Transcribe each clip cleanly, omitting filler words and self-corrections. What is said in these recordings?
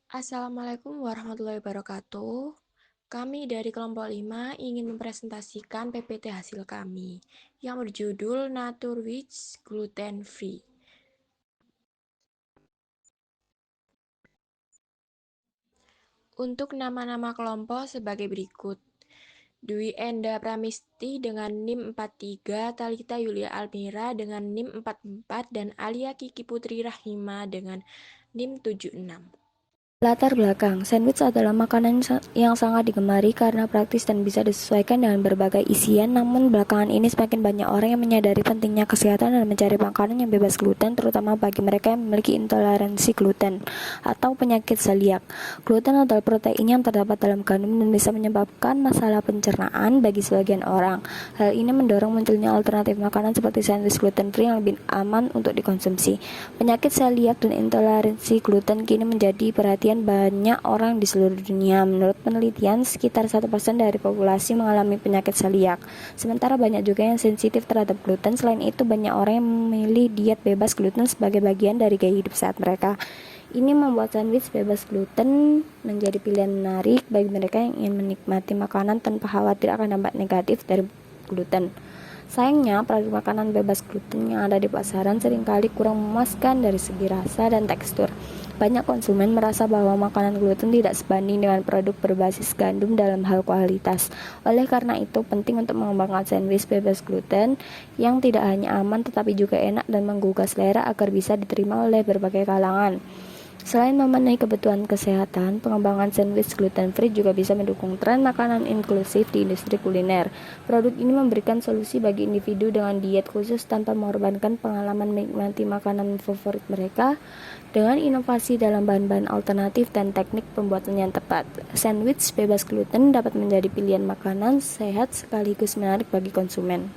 Assalamualaikum warahmatullahi wabarakatuh. Kami dari kelompok 5 ingin mempresentasikan PPT hasil kami yang berjudul Naturwich Gluten Free. Untuk nama-nama kelompok sebagai berikut. Dwi Enda Pramisti dengan NIM 43, Talita Yulia Almira dengan NIM 44, dan Alia Kiki Putri Rahima dengan NIM 76. Latar belakang, sandwich adalah makanan yang sangat digemari karena praktis dan bisa disesuaikan dengan berbagai isian. Namun belakangan ini semakin banyak orang yang menyadari pentingnya kesehatan dan mencari makanan yang bebas gluten, terutama bagi mereka yang memiliki intoleransi gluten atau penyakit celiac. Gluten adalah protein yang terdapat dalam gandum dan bisa menyebabkan masalah pencernaan bagi sebagian orang. Hal ini mendorong munculnya alternatif makanan seperti sandwich gluten free yang lebih aman untuk dikonsumsi. Penyakit celiac dan intoleransi gluten kini menjadi perhatian banyak orang di seluruh dunia. Menurut penelitian, sekitar 1% dari populasi mengalami penyakit celiac. Sementara banyak juga yang sensitif terhadap gluten. Selain itu, banyak orang yang memilih diet bebas gluten sebagai bagian dari gaya hidup sehat mereka. Ini membuat sandwich bebas gluten menjadi pilihan menarik bagi mereka yang ingin menikmati makanan tanpa khawatir akan dampak negatif dari gluten. Sayangnya, produk makanan bebas gluten yang ada di pasaran seringkali kurang memuaskan dari segi rasa dan tekstur. Banyak konsumen merasa bahwa makanan gluten tidak sebanding dengan produk berbasis gandum dalam hal kualitas. Oleh karena itu, penting untuk mengembangkan sandwich bebas gluten yang tidak hanya aman tetapi juga enak dan menggugah selera agar bisa diterima oleh berbagai kalangan. Selain memenuhi kebutuhan kesehatan, pengembangan sandwich gluten free juga bisa mendukung tren makanan inklusif di industri kuliner. Produk ini memberikan solusi bagi individu dengan diet khusus tanpa mengorbankan pengalaman menikmati makanan favorit mereka. Dengan inovasi dalam bahan-bahan alternatif dan teknik pembuatan yang tepat, sandwich bebas gluten dapat menjadi pilihan makanan sehat sekaligus menarik bagi konsumen.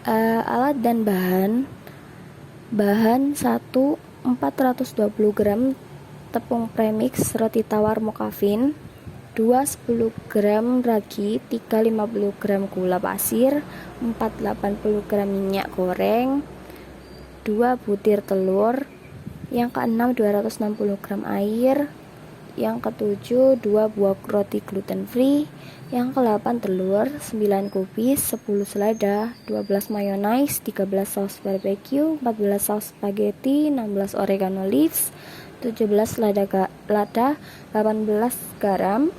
Alat dan bahan 1 420 gram tepung premix roti tawar mocafin, 2 10 gram ragi, 3 50 gram gula pasir, 4 80 gram minyak goreng, 2 butir telur, yang keenam 260 gram air, yang ketujuh 2 buah roti gluten free, yang ke-8 telur 9 kubis, 10 selada, 12 mayonaise, 13 saus barbecue, 14 saus spaghetti, 16 oregano leaves, 17 lada, 18 garam,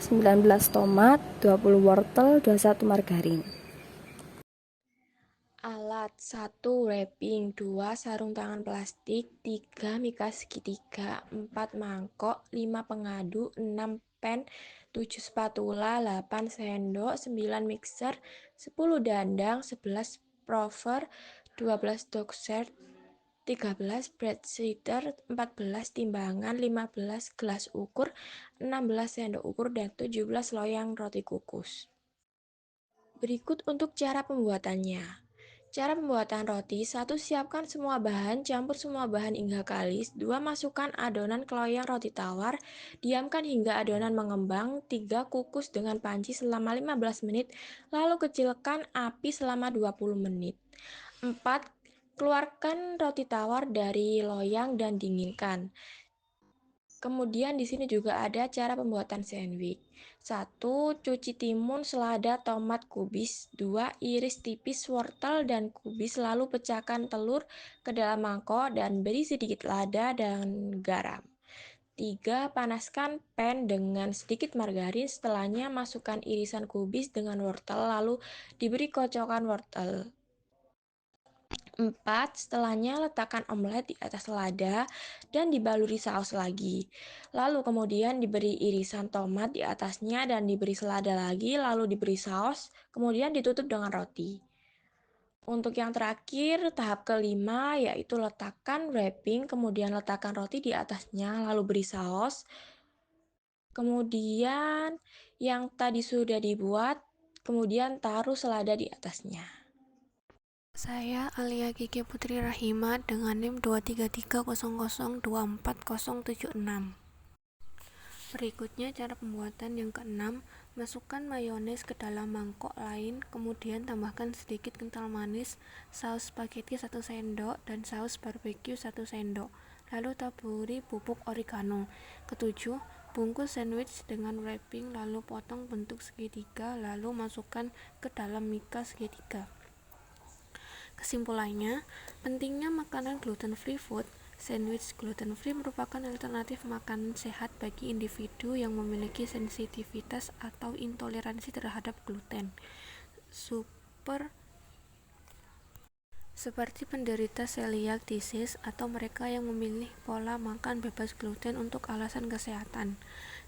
19 tomat, 20 wortel, 21 margarin. Alat 1 wrapping, 2 sarung tangan plastik, 3 mika segitiga, 4 mangkok, 5 pengadu, 6 pan, 7 spatula, 8 sendok, 9 mixer, 10 dandang, 11 prover, 12 doxer, 13 bread sitter, 14 timbangan, 15 gelas ukur, 16 sendok ukur, dan 17 loyang roti kukus. Berikut untuk cara pembuatannya. Cara pembuatan roti: 1. Siapkan semua bahan, campur semua bahan hingga kalis. 2. Masukkan adonan ke loyang roti tawar, diamkan hingga adonan mengembang. 3. Kukus dengan panci selama 15 menit, lalu kecilkan api selama 20 menit. 4. Keluarkan roti tawar dari loyang dan dinginkan. Kemudian di sini juga ada cara pembuatan sandwich. 1. Cuci timun, selada, tomat kubis. 2. Iris tipis wortel dan kubis, lalu pecahkan telur ke dalam mangkok dan beri sedikit lada dan garam. 3. Panaskan pan dengan sedikit margarin, setelahnya masukkan irisan kubis dengan wortel, lalu diberi kocokan wortel. 4. Setelahnya letakkan omelet di atas lada dan dibaluri saus lagi. Lalu kemudian diberi irisan tomat di atasnya dan diberi selada lagi, lalu diberi saus, kemudian ditutup dengan roti. Untuk yang terakhir, tahap kelima, yaitu letakkan wrapping, kemudian letakkan roti di atasnya, lalu beri saus. Kemudian yang tadi sudah dibuat, kemudian taruh selada di atasnya. Saya Alia Kiki Putri Rahima dengan NIM 23300240076. Berikutnya cara pembuatan yang keenam, masukkan mayones ke dalam mangkok lain, kemudian tambahkan sedikit kental manis, saus spaghetti 1 sendok, dan saus barbecue 1 sendok. lalu taburi bubuk oregano. Ketujuh, bungkus sandwich dengan wrapping, lalu potong bentuk segitiga, lalu masukkan ke dalam mika segitiga. Kesimpulannya, pentingnya makanan gluten-free food. Sandwich gluten-free merupakan alternatif makanan sehat bagi individu yang memiliki sensitivitas atau intoleransi terhadap gluten. Seperti penderita celiac disease atau mereka yang memilih pola makan bebas gluten untuk alasan kesehatan.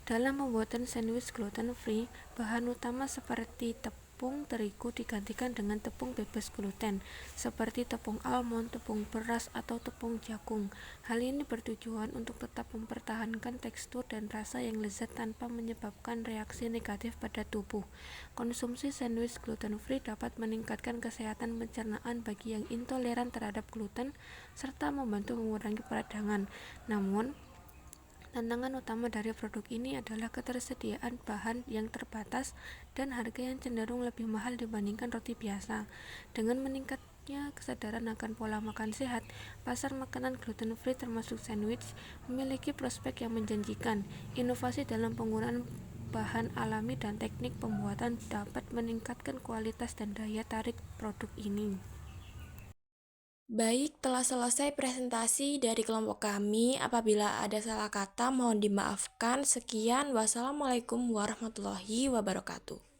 Dalam pembuatan sandwich gluten-free, bahan utama seperti tepung terigu digantikan dengan tepung bebas gluten, seperti tepung almond, tepung beras, atau tepung jagung. Hal ini bertujuan untuk tetap mempertahankan tekstur dan rasa yang lezat tanpa menyebabkan reaksi negatif pada tubuh. Konsumsi sandwich gluten-free dapat meningkatkan kesehatan pencernaan bagi yang intoleran terhadap gluten, serta membantu mengurangi peradangan. Namun, tantangan utama dari produk ini adalah ketersediaan bahan yang terbatas dan harga yang cenderung lebih mahal dibandingkan roti biasa. Dengan meningkatnya kesadaran akan pola makan sehat, pasar makanan gluten-free termasuk sandwich memiliki prospek yang menjanjikan. Inovasi dalam penggunaan bahan alami dan teknik pembuatan dapat meningkatkan kualitas dan daya tarik produk ini. Baik, telah selesai presentasi dari kelompok kami. Apabila ada salah kata, mohon dimaafkan. Sekian, wassalamualaikum warahmatullahi wabarakatuh.